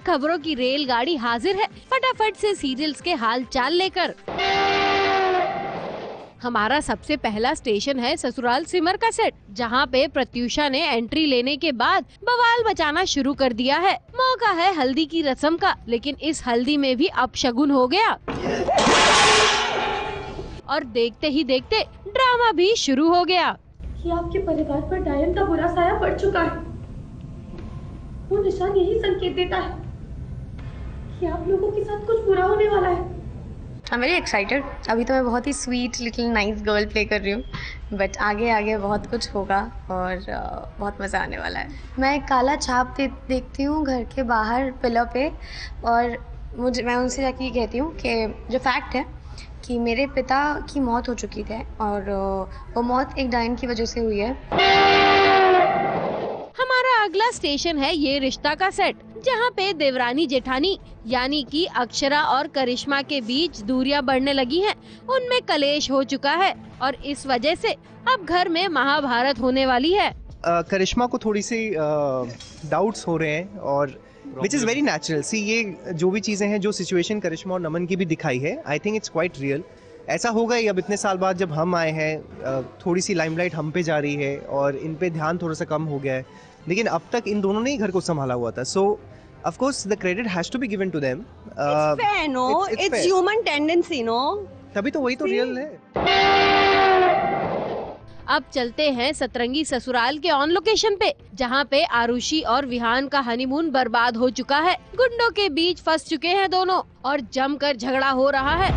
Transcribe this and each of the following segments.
खबरों की रेलगाड़ी हाजिर है फटाफट से सीरियल्स के हाल चाल लेकर। हमारा सबसे पहला स्टेशन है ससुराल सिमर का सेट, जहां पे प्रत्युषा ने एंट्री लेने के बाद बवाल मचाना शुरू कर दिया है। मौका है हल्दी की रस्म का, लेकिन इस हल्दी में भी अपशगुन हो गया और देखते ही देखते ड्रामा भी शुरू हो गया। कि आपके परिवार पर डायन का बुरा साया पड़ चुका है। वो निशान यही संकेत देता है कि आप लोगों के साथ कुछ बुरा होने वाला है। I am very excited. अभी तो मैं बहुत ही sweet little nice girl play कर रही हूँ, बट आगे आगे बहुत कुछ होगा और बहुत मज़ा आने वाला है। मैं एक काला छाप देखती हूँ घर के बाहर पिलर पे, और मैं उनसे जाके कहती हूँ कि जो फैक्ट है कि मेरे पिता की मौत हो चुकी थी और वो मौत एक डायन की वजह से हुई है। हमारा अगला स्टेशन है ये रिश्ता का सेट, जहाँ पे देवरानी जेठानी यानी कि अक्षरा और करिश्मा के बीच दूरियां बढ़ने लगी हैं। उनमें कलेश हो चुका है और इस वजह से अब घर में महाभारत होने वाली है। करिश्मा को थोड़ी सी डाउट्स हो रहे हैं और विच इज़ वेरी नेचुरल। सी, ये जो भी चीज़ें हैं, जो सिचुएशन करिश्मा और नमन की भी दिखाई है, I think it's quite real. ऐसा होगा ही। अब इतने साल बाद जब हम आए हैं, थोड़ी सी लाइमलाइट हम पे जा रही है और इन पे ध्यान थोड़ा सा कम हो गया है, लेकिन अब तक इन दोनों ने ही घर को संभाला हुआ था। सो of course the credit has to be given to them. It's fair, no? It's human tendency, no? तभी तो वही तो रियल है। अब चलते हैं सतरंगी ससुराल के ऑन लोकेशन पे, जहाँ पे आरुषि और विहान का हनीमून बर्बाद हो चुका है। गुंडों के बीच फंस चुके हैं दोनों और जमकर झगड़ा हो रहा है।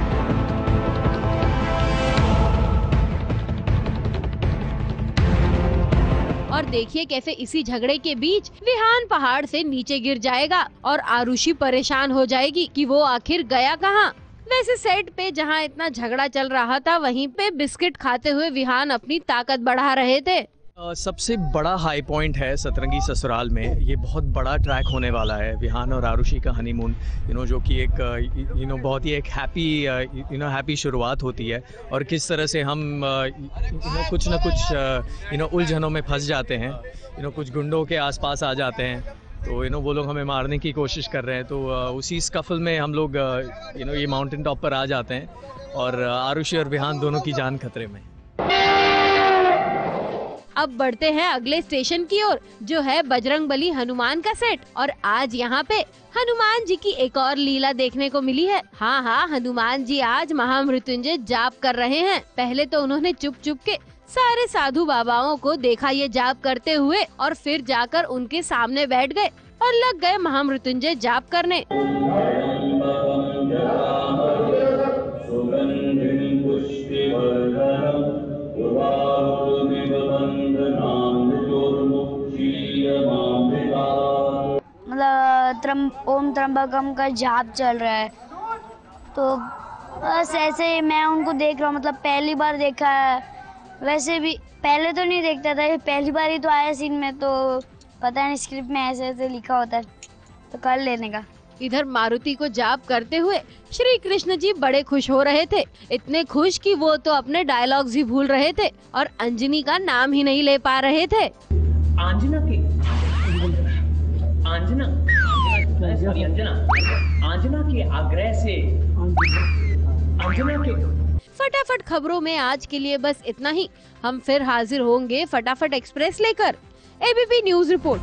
और देखिए कैसे इसी झगड़े के बीच विहान पहाड़ से नीचे गिर जाएगा और आरुषि परेशान हो जाएगी कि वो आखिर गया कहाँ। वैसे सेट पे जहाँ इतना झगड़ा चल रहा था, वहीं पे बिस्किट खाते हुए विहान अपनी ताकत बढ़ा रहे थे। सबसे बड़ा हाई पॉइंट है सतरंगी ससुराल में। ये बहुत बड़ा ट्रैक होने वाला है, विहान और आरुषि का हनीमून, जो कि एक बहुत ही एक हैप्पी शुरुआत होती है। और किस तरह से हम कुछ ना कुछ उलझनों में फंस जाते हैं, कुछ गुंडों के आसपास आ जाते हैं, तो वो लोग हमें मारने की कोशिश कर रहे हैं। तो उसी स्कफल में हम लोग ये माउंटेन टॉप पर आ जाते हैं और आरुषि और विहान दोनों की जान खतरे में। अब बढ़ते हैं अगले स्टेशन की ओर, जो है बजरंगबली हनुमान का सेट। और आज यहाँ पे हनुमान जी की एक और लीला देखने को मिली है। हाँ, हनुमान जी आज महामृत्युंजय जाप कर रहे हैं। पहले तो उन्होंने चुप चुप के सारे साधु बाबाओं को देखा ये जाप करते हुए, और फिर जाकर उनके सामने बैठ गए और लग गए महामृत्युंजय जाप करने। मतलब ओम त्र्यंबकम का जाप चल रहा है, तो बस ऐसे मैं उनको देख रहा हूँ। मतलब पहली बार देखा है, वैसे भी पहले तो नहीं देखता था, ये पहली बार ही तो आया सीन में, तो पता नहीं स्क्रिप्ट में ऐसे ऐसे लिखा होता है तो कर लेने का। इधर मारुति को जाप करते हुए श्री कृष्ण जी बड़े खुश हो रहे थे, इतने खुश कि वो तो अपने डायलॉग्स ही भूल रहे थे और अंजनी का नाम ही नहीं ले पा रहे थे। अंजना के आग्रह से अंजना के। फटाफट खबरों में आज के लिए बस इतना ही। हम फिर हाजिर होंगे फटाफट एक्सप्रेस लेकर। ABP news report.